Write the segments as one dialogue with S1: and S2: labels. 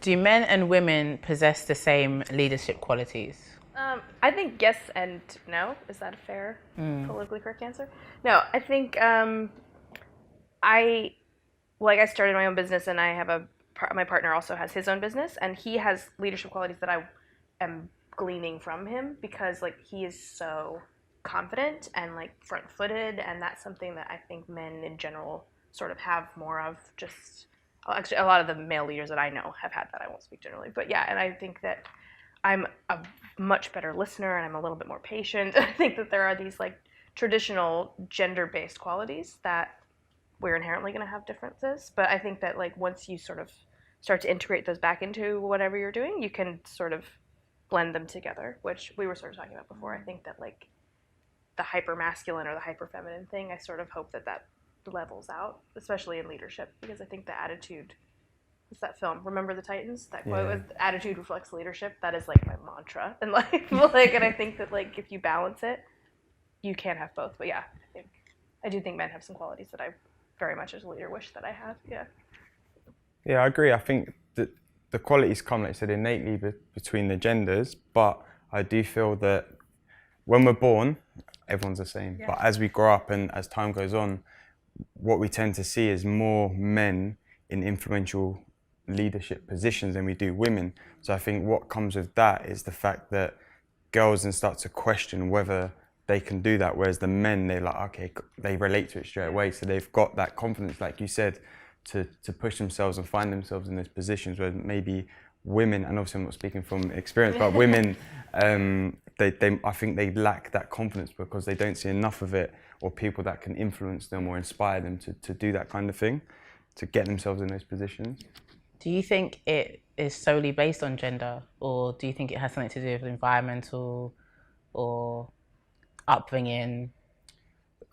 S1: Do men and women possess the same leadership qualities?
S2: I think yes and no. Is that a fair, politically correct answer? No, I think I I started my own business, and I have my partner also has his own business, and he has leadership qualities that I am gleaning from him because like he is so confident and like front-footed, and that's something that I think men in general sort of have more of. Just actually, a lot of the male leaders that I know have had that. I won't speak generally, but yeah, and I think that I'm a much better listener and I'm a little bit more patient. I think that there are these like traditional gender-based qualities that we're inherently going to have differences, but I think that like once you sort of start to integrate those back into whatever you're doing, you can sort of blend them together, which we were sort of talking about before. I think that like the hyper masculine or the hyper feminine thing, I sort of hope that that levels out, especially in leadership, because I think the attitude. What's that film? Remember the Titans? That quote was "Attitude reflects leadership." That is like my mantra in life. And I think that like if you balance it, you can have both. But yeah, I do think men have some qualities that I very much as a leader wish that I have. Yeah.
S3: Yeah, I agree. I think that the qualities come, like I said, innately between the genders, but I do feel that when we're born, everyone's the same. Yeah. But as we grow up and as time goes on, what we tend to see is more men in influential leadership positions than we do women. So I think what comes with that is the fact that girls then start to question whether they can do that, whereas the men, they're like, okay, they relate to it straight away. So they've got that confidence, like you said, to push themselves and find themselves in those positions where maybe women, and obviously I'm not speaking from experience, but women, I think they lack that confidence because they don't see enough of it or people that can influence them or inspire them to do that kind of thing, to get themselves in those positions.
S1: Do you think it is solely based on gender, or do you think it has something to do with environmental or upbringing?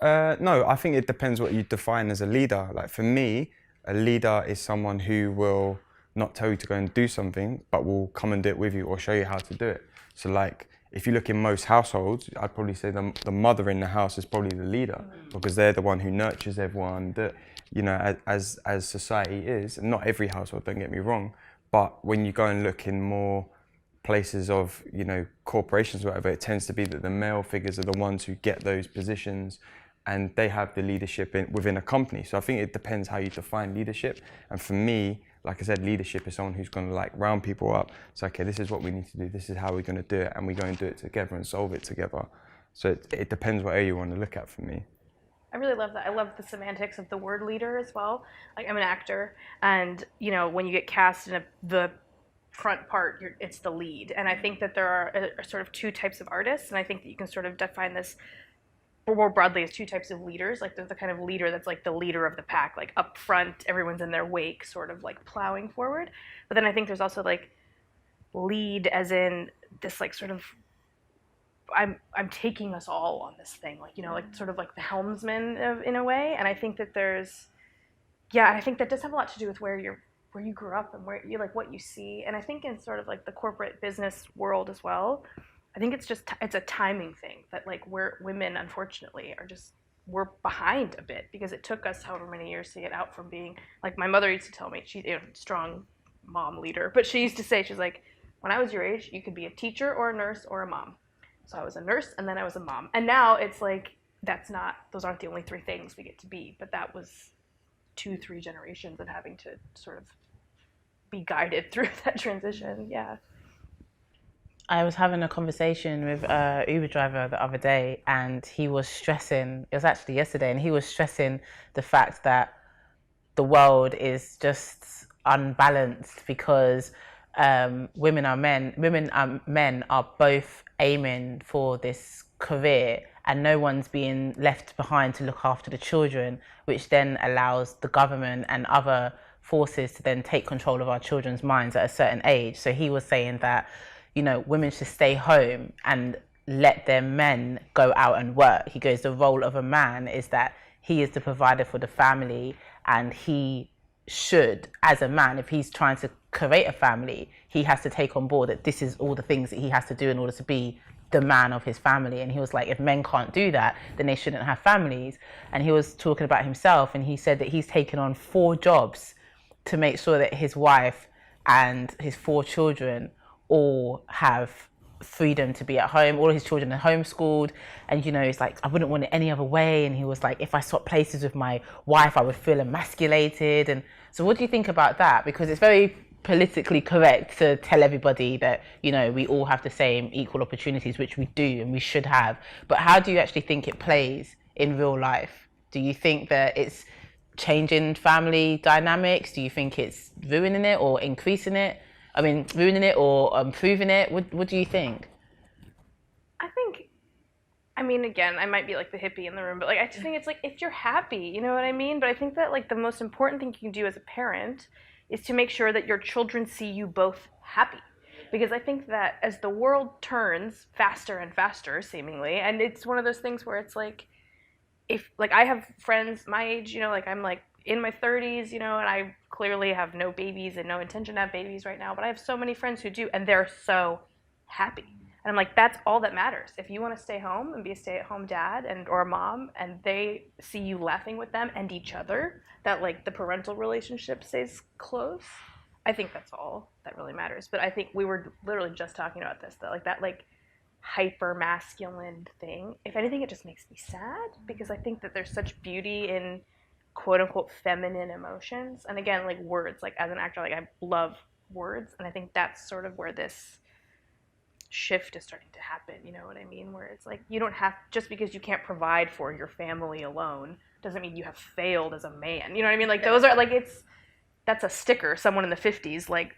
S3: No, I think it depends what you define as a leader. Like for me, a leader is someone who will not tell you to go and do something, but will come and do it with you or show you how to do it. So like, if you look in most households, I'd probably say the mother in the house is probably the leader because they're the one who nurtures everyone. That, you know, as society is, and not every household, don't get me wrong, but when you go and look in more places of, you know, corporations or whatever, it tends to be that the male figures are the ones who get those positions and they have the leadership within a company. So I think it depends how you define leadership. And for me, like I said, leadership is someone who's going to like round people up. So, okay, this is what we need to do. This is how we're going to do it. And we go and do it together and solve it together. So it depends what area you want to look at for me.
S2: I really love that. I love the semantics of the word leader as well. Like I'm an actor, and you know when you get cast in the front part, it's the lead. And I think that there are sort of two types of artists, and I think that you can sort of define this more broadly as two types of leaders. Like there's the kind of leader that's like the leader of the pack, like up front, everyone's in their wake, sort of like plowing forward. But then I think there's also like lead as in this like sort of I'm taking us all on this thing, like, you know, like sort of like the helmsman in a way. And I think that I think that does have a lot to do with where you grew up and where you like what you see. And I think in sort of like the corporate business world as well, I think it's a timing thing that like women unfortunately we're behind a bit because it took us however many years to get out from being like my mother used to tell me, she's a strong mom leader, but she used to say, she's like, when I was your age, you could be a teacher or a nurse or a mom. So I was a nurse and then I was a mom. And now it's like, those aren't the only three things we get to be, but that was 2-3 generations of having to sort of be guided through that transition. Yeah.
S1: I was having a conversation with a Uber driver the other day, and he was stressing, it was actually yesterday, and he was stressing the fact that the world is just unbalanced because women and men are both aiming for this career and no one's being left behind to look after the children, which then allows the government and other forces to then take control of our children's minds at a certain age. So he was saying that, you know, women should stay home and let their men go out and work. He goes, the role of a man is that he is the provider for the family, and he should, as a man, if he's trying to create a family, he has to take on board that this is all the things that he has to do in order to be the man of his family. And he was like, if men can't do that, then they shouldn't have families. And he was talking about himself, and he said that he's taken on 4 jobs to make sure that his wife and his 4 children all have freedom to be at home. All his children are homeschooled, and you know, it's like, I wouldn't want it any other way. And he was like, if I swap places with my wife, I would feel emasculated. And so what do you think about that? Because it's very politically correct to tell everybody that, you know, we all have the same equal opportunities, which we do and we should have. But how do you actually think it plays in real life? Do you think that it's changing family dynamics? Do you think it's ruining it or increasing it? I mean, ruining it or improving it? What do you think?
S2: I think, I mean, again, I might be like the hippie in the room, but like I just think it's like, if you're happy, you know what I mean? But I think that like the most important thing you can do as a parent is to make sure that your children see you both happy. Because I think that as the world turns faster and faster, seemingly, and it's one of those things where it's like, if like I have friends my age, you know, like I'm like in my 30s, you know, and I clearly have no babies and no intention to have babies right now, but I have so many friends who do, and they're so happy. And I'm like, that's all that matters. If you want to stay home and be a stay-at-home dad and or mom, and they see you laughing with them and each other, that like the parental relationship stays close, I think that's all that really matters. But I think we were literally just talking about this, that like that like hyper masculine thing, if anything, it just makes me sad, because I think that there's such beauty in quote unquote feminine emotions. And again, like words, like as an actor, like I love words, and I think that's sort of where this shift is starting to happen, you know what I mean? Where it's like, you don't have, just because you can't provide for your family alone doesn't mean you have failed as a man, you know what I mean? Like those are like, that's a sticker someone in the 50s like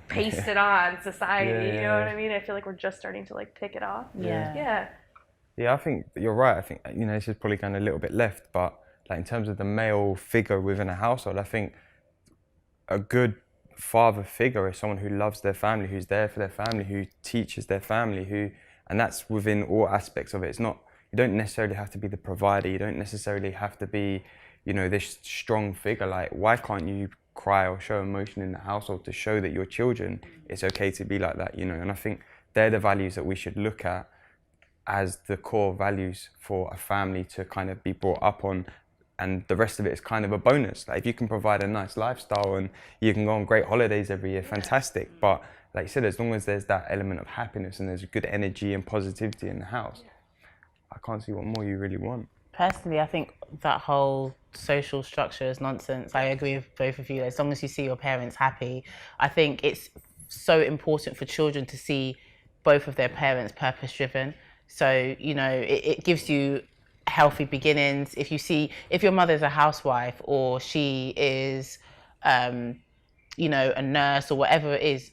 S2: pasted on society, you know what I mean? I feel like we're just starting to like pick it off.
S1: Yeah,
S3: I think you're right. I think, you know, this is probably going a little bit left, but like in terms of the male figure within a household, I think a good father figure is someone who loves their family, who's there for their family, who teaches their family, and that's within all aspects of it. It's not, you don't necessarily have to be the provider, you don't necessarily have to be, you know, this strong figure. Like, why can't you cry or show emotion in the household to show that your children, it's okay to be like that, you know? And I think they're the values that we should look at as the core values for a family to kind of be brought up on. And the rest of it is kind of a bonus. Like if you can provide a nice lifestyle and you can go on great holidays every year, fantastic. But like you said, as long as there's that element of happiness and there's good energy and positivity in the house, I can't see what more you really want.
S1: Personally, I think that whole social structure is nonsense. I agree with both of you. As long as you see your parents happy, I think it's so important for children to see both of their parents purpose-driven. So, you know, it gives you healthy beginnings. If your mother's a housewife or she is, you know, a nurse or whatever it is,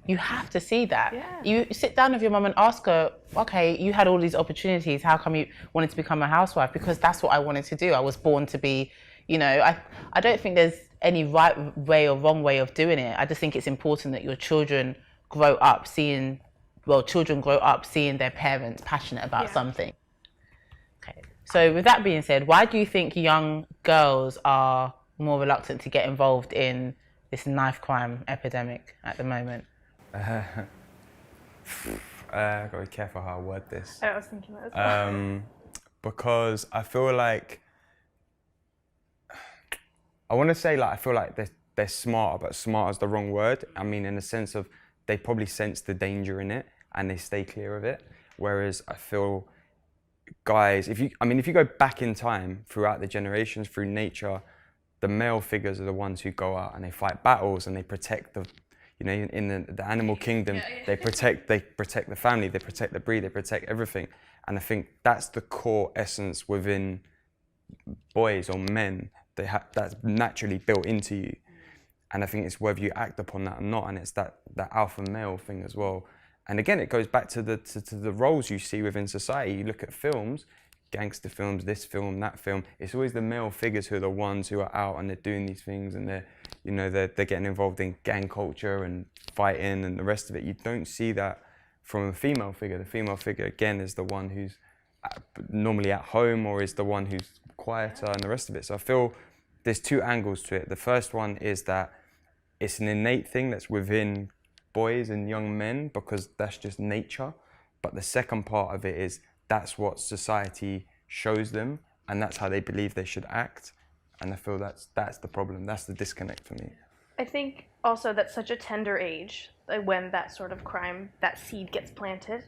S1: you have to see that. You sit down with your mum and ask her, okay, you had all these opportunities, how come you wanted to become a housewife? Because that's what I wanted to do. I was born to be, you know, I don't think there's any right way or wrong way of doing it. I just think it's important that your children grow up seeing their parents passionate about something. Okay. So with that being said, why do you think young girls are more reluctant to get involved in this knife crime epidemic at the moment?
S3: I've got to be careful how I word this.
S2: I was thinking that as well.
S3: Because I feel like, I want to say like, I feel like they're smarter, but smart is the wrong word. I mean, in the sense of they probably sense the danger in it and they stay clear of it. Whereas I feel guys, if you go back in time throughout the generations, through nature, the male figures are the ones who go out and they fight battles and they protect the, you know, in the animal kingdom, they protect the family, they protect the breed, they protect everything. And I think that's the core essence within boys or men. That's naturally built into you. And I think it's whether you act upon that or not, and it's that alpha male thing as well. And again, it goes back to the roles you see within society. You look at films, gangster films, this film, that film. It's always the male figures who are the ones who are out and they're doing these things, and they're getting involved in gang culture and fighting and the rest of it. You don't see that from a female figure. The female figure again is the one who's normally at home or is the one who's quieter and the rest of it. So I feel there's two angles to it. The first one is that it's an innate thing that's within boys and young men because that's just nature. But the second part of it is that's what society shows them and that's how they believe they should act. And I feel that's the problem. That's the disconnect for me.
S2: I think also that's such a tender age when that sort of crime, that seed gets planted.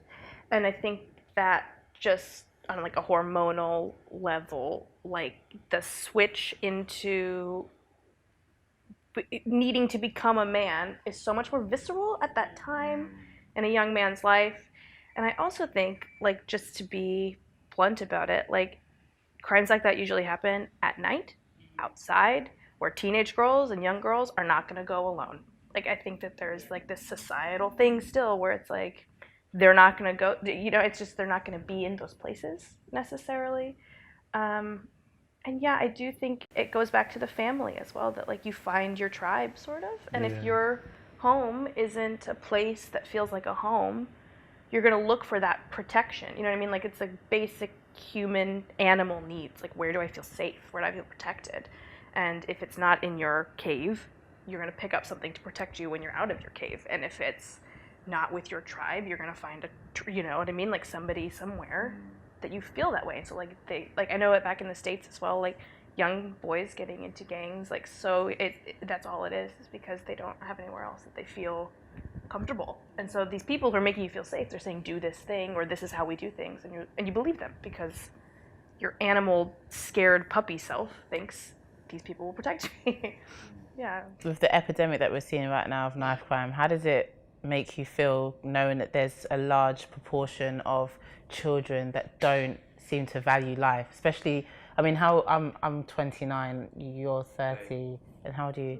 S2: And I think that just on like a hormonal level, like the switch into needing to become a man is so much more visceral at that time in a young man's life. And I also think, like, just to be blunt about it, like, crimes like that usually happen at night, outside, where teenage girls and young girls are not going to go alone. Like, I think that there's like this societal thing still where it's like they're not going to go, it's just they're not going to be in those places necessarily. And yeah, I do think it goes back to the family as well, that like you find your tribe sort of. And if your home isn't a place that feels like a home, you're going to look for that protection. You know what I mean? Like it's like basic human animal needs. Like where do I feel safe? Where do I feel protected? And if it's not in your cave, you're going to pick up something to protect you when you're out of your cave. And if it's not with your tribe, you're going to find you know what I mean? Like somebody somewhere that you feel that way. So like I know it back in the States as well, like young boys getting into gangs, like so that's all it is because they don't have anywhere else that they feel comfortable. And so these people who are making you feel safe, they're saying do this thing or this is how we do things, and you believe them because your animal scared puppy self thinks these people will protect me. Yeah.
S1: With the epidemic that we're seeing right now of knife crime, how does it make you feel knowing that there's a large proportion of children that don't seem to value life? Especially, I mean, I'm 29, you're 30, and how old are you?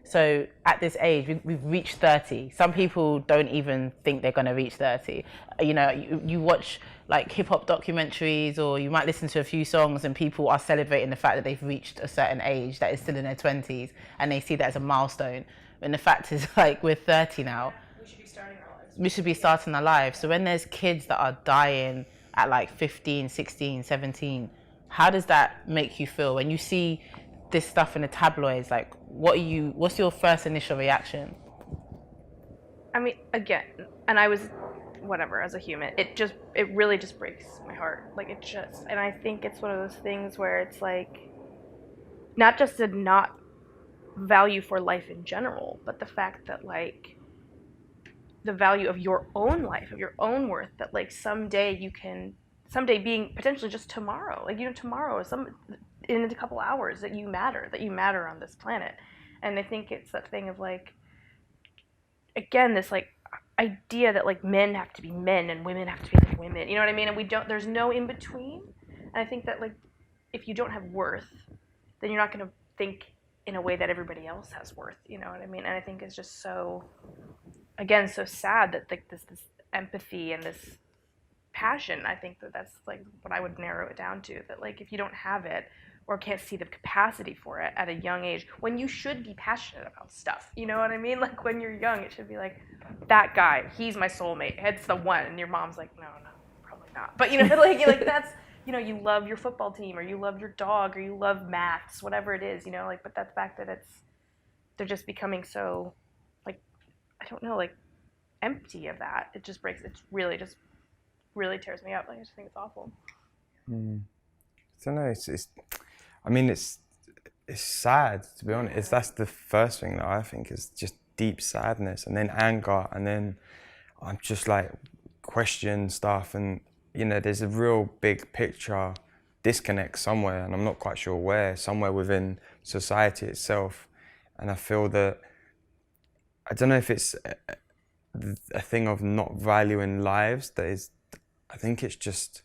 S1: So at this age, we've reached 30. Some people don't even think they're going to reach 30. You know, you watch like hip hop documentaries, or you might listen to a few songs, and people are celebrating the fact that they've reached a certain age that is still in their 20s, and they see that as a milestone. And the fact is, like, we're 30 now.
S2: We should be starting our lives.
S1: We should be starting our lives. So when there's kids that are dying at like 15, 16, 17, how does that make you feel when you see this stuff in the tabloids? Like, what's your first initial reaction?
S2: I mean, again, and I was whatever as a human, it really just breaks my heart. Like and I think it's one of those things where it's like not just a not value for life in general, but the fact that like the value of your own life, of your own worth, that like someday being potentially just tomorrow, like tomorrow is in a couple hours, that you matter on this planet. And I think it's that thing of like, again, this like idea that like men have to be men and women have to be like women, you know what I mean? And there's no in between. And I think that like if you don't have worth, then you're not going to think in a way that everybody else has worth, you know what I mean? And I think it's just so, again, so sad that like this empathy and this passion, I think that's like what I would narrow it down to, that like if you don't have it or can't see the capacity for it at a young age, when you should be passionate about stuff, you know what I mean? Like when you're young, it should be like, that guy, he's my soulmate, it's the one, and your mom's like, no, probably not. But like that's, you love your football team, or you love your dog, or you love maths, whatever it is, like, but that fact that they're just becoming so, like, I don't know, like, empty of that. It just really tears me up. Like, I just think it's awful.
S3: I don't know. It's sad, to be honest. That's the first thing that I think is just deep sadness, and then anger, and then I'm just like question stuff, and there's a real big picture disconnect somewhere, and I'm not quite sure where, somewhere within society itself. And I feel that, I don't know if it's a thing of not valuing lives that is, I think it's just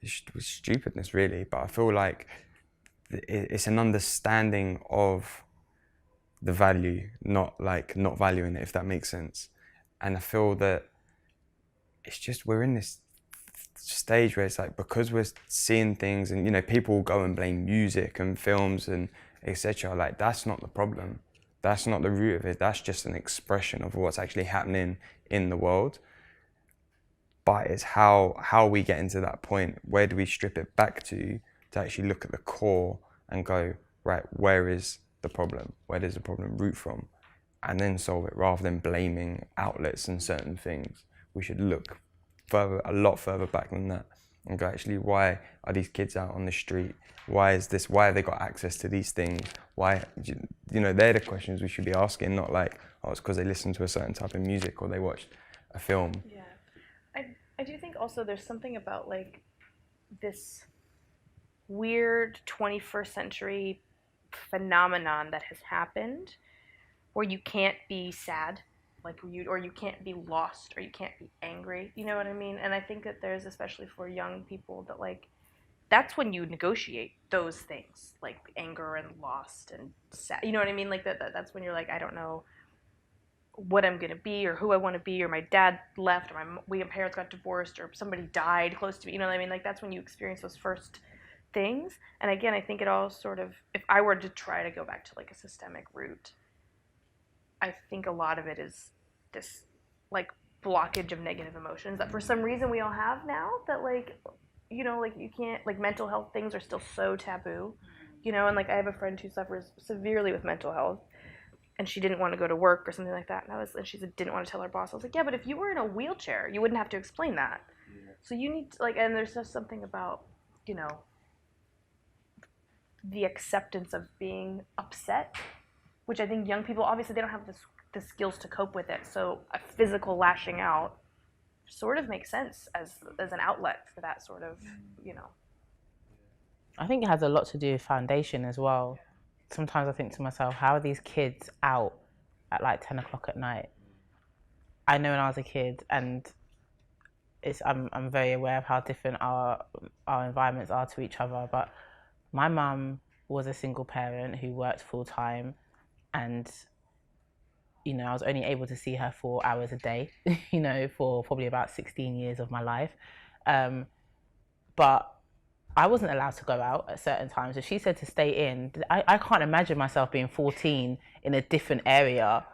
S3: stupidness really, but I feel like it's an understanding of the value, not valuing it, if that makes sense. And I feel that it's just, we're in this stage where it's like, because we're seeing things, and people go and blame music and films and etc. Like, that's not the problem. That's not the root of it. That's just an expression of what's actually happening in the world. But it's how we get into that point. Where do we strip it back to actually look at the core and go, right, where is the problem? Where does the problem root from? And then solve it, rather than blaming outlets and certain things. We should look a lot further back than that and go, actually, why are these kids out on the street? Why have they got access to these things? Why, you know, they're the questions we should be asking, not like, oh, it's because they listen to a certain type of music or they watched a film.
S2: Yeah, I do think also there's something about like this weird 21st century phenomenon that has happened where you can't be sad, like you can't be lost, or you can't be angry. You know what I mean? And I think that there's, especially for young people, that like that's when you negotiate those things, like anger and lost and sad. You know what I mean? Like that's when you're like, I don't know what I'm gonna be or who I want to be, or my dad left, or my parents got divorced, or somebody died close to me. You know what I mean? Like that's when you experience those first things. And again, I think it all sort of, if I were to try to go back to like a systemic root, I think a lot of it is this like blockage of negative emotions that for some reason we all have now, that like, you know, like you can't, like mental health things are still so taboo, you know. And like I have a friend who suffers severely with mental health, and she didn't want to go to work or something like that, and she didn't want to tell her boss. I was like, yeah, but if you were in a wheelchair, you wouldn't have to explain that. Yeah. So you need to, like, and there's just something about, you know, the acceptance of being upset, which I think young people, obviously they don't have the skills to cope with it, so a physical lashing out sort of makes sense as an outlet for that sort of, you know.
S1: I think it has a lot to do with foundation as well. Sometimes I think to myself, how are these kids out at like 10 o'clock at night? I know when I was a kid, and I'm very aware of how different our environments are to each other, but my mum was a single parent who worked full time, and you know, I was only able to see her 4 hours a day, you know, for probably about 16 years of my life. But I wasn't allowed to go out at certain times. If she said to stay in, I can't imagine myself being 14 in a different area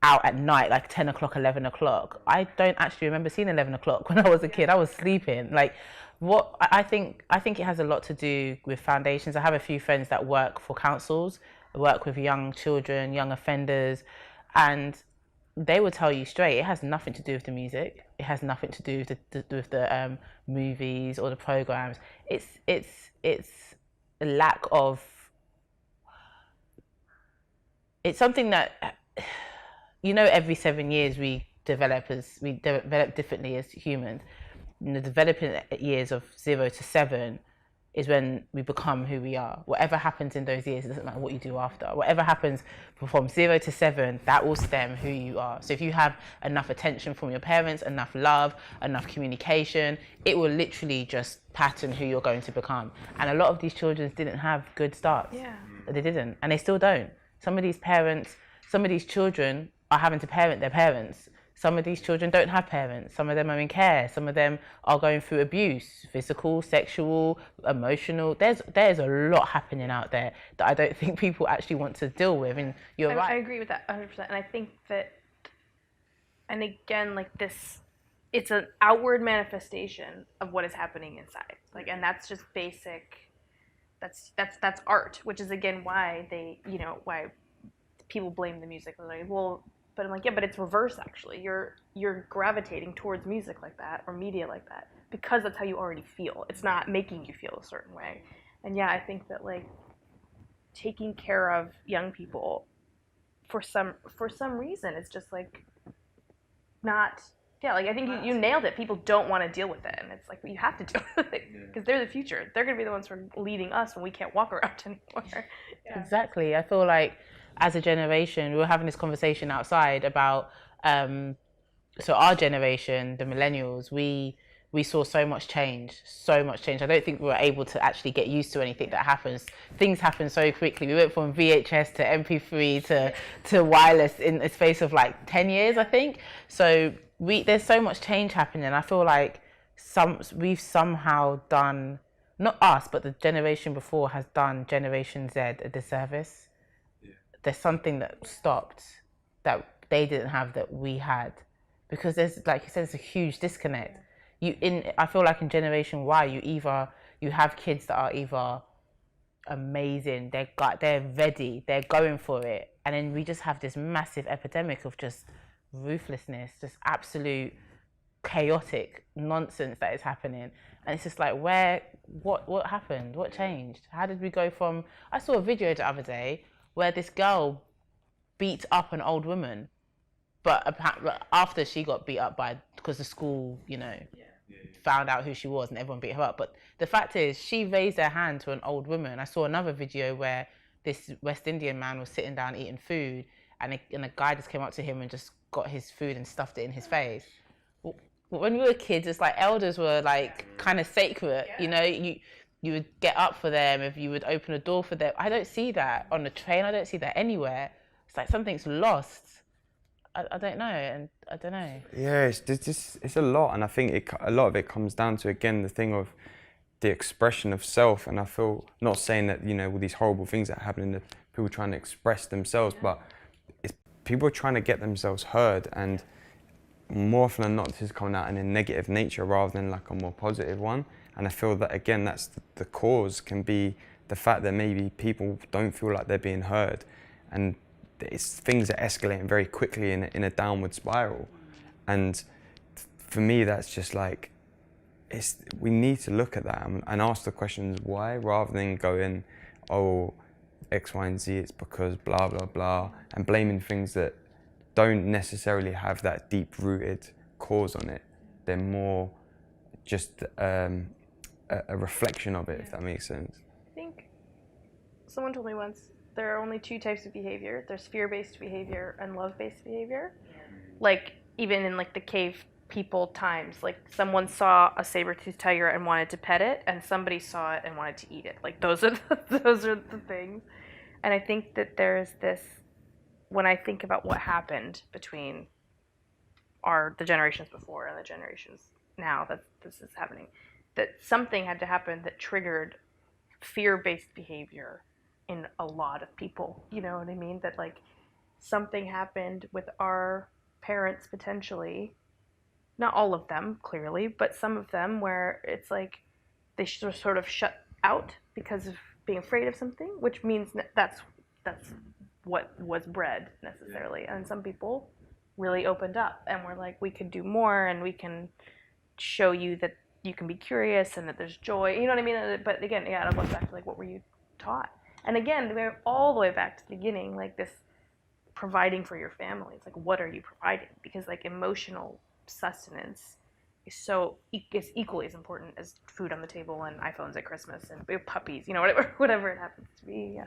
S1: out at night, like 10 o'clock, 11 o'clock. I don't actually remember seeing 11 o'clock when I was a kid. I was sleeping. Like, what I think it has a lot to do with foundations. I have a few friends that work for councils, work with young children, young offenders, and they will tell you straight, it has nothing to do with the music. It has nothing to do with the movies or the programs. It's a lack of. It's something that, you know, every 7 years we develop differently as humans. In the developing years of 0 to 7 is when we become who we are. Whatever happens in those years, it doesn't matter what you do after. Whatever happens from 0 to 7, that will stem who you are. So if you have enough attention from your parents, enough love, enough communication, it will literally just pattern who you're going to become. And a lot of these children didn't have good starts.
S2: Yeah.
S1: They didn't, and they still don't. Some of these children are having to parent their parents. Some of these children don't have parents. Some of them are in care. Some of them are going through abuse, physical, sexual, emotional. There's a lot happening out there that I don't think people actually want to deal with. And you're right.
S2: I agree with that 100%. And I think that, and again, like this, it's an outward manifestation of what is happening inside. Like, and that's just basic. That's art, which is again why they, you know, why people blame the music. They're like, well. But I'm like, yeah, but it's reverse actually. You're gravitating towards music like that or media like that because that's how you already feel. It's not making you feel a certain way. And yeah, I think that like taking care of young people for some reason, it's just like not, yeah, like I think you nailed it. People don't want to deal with it, and it's like, well, you have to deal with it because they're the future. They're going to be the ones who are leading us when we can't walk around anymore. Yeah.
S1: Exactly. I feel like as a generation, we were having this conversation outside about, so our generation, the millennials, we saw so much change. I don't think we were able to actually get used to anything that happens. Things happen so quickly. We went from VHS to MP3 to wireless in a space of like 10 years, I think. So there's so much change happening. I feel like we've somehow done, not us, but the generation before has done Generation Z a disservice. There's something that stopped that they didn't have that we had, because there's, like you said, it's a huge disconnect. I feel like in Generation Y, you have kids that are either amazing, they're ready, they're going for it, and then we just have this massive epidemic of just ruthlessness, just absolute chaotic nonsense that is happening. And it's just like, what happened? What changed? How did we go from? I saw a video the other day where this girl beat up an old woman, but after she got beat up because the school, found out who she was and everyone beat her up. But the fact is, she raised her hand to an old woman. I saw another video where this West Indian man was sitting down eating food, and a guy just came up to him and just got his food and stuffed it in his face. When we were kids, it's like elders were like kind of sacred, you would get up for them, if you would open a door for them. I don't see that on the train. I don't see that anywhere. It's like something's lost. I don't know, and I don't know.
S3: Yeah, it's a lot, and I think a lot of it comes down to, again, the thing of the expression of self. And I feel, not saying that all these horrible things that happen, that people trying to express themselves, but it's people trying to get themselves heard, and more often than not, this is coming out in a negative nature rather than like a more positive one. And I feel that, again, that's the cause can be the fact that maybe people don't feel like they're being heard, and things are escalating very quickly in a downward spiral. And for me, that's just like, we need to look at that and ask the questions why, rather than going, oh, X, Y, and Z, it's because blah, blah, blah, and blaming things that don't necessarily have that deep-rooted cause on it. They're more just a reflection of it, if that makes sense.
S2: I think someone told me once, there are only two types of behavior. There's fear-based behavior and love-based behavior. Like, even in like the cave people times, like someone saw a saber-toothed tiger and wanted to pet it, and somebody saw it and wanted to eat it. Like, those are the things. And I think that there's this, when I think about what happened between the generations before and the generations now that this is happening, that something had to happen that triggered fear-based behavior in a lot of people. You know what I mean? That like something happened with our parents potentially, not all of them clearly, but some of them, where it's like they sort of shut out because of being afraid of something, which means that's what was bred necessarily. And some people really opened up and were like, we could do more, and we can show you that you can be curious and that there's joy. You know what I mean? But again, yeah, it goes back to like, what were you taught? And again, we're all the way back to the beginning, like this providing for your family. It's like, what are you providing? Because like emotional sustenance is equally as important as food on the table and iPhones at Christmas and puppies, whatever it happens to be. Yeah.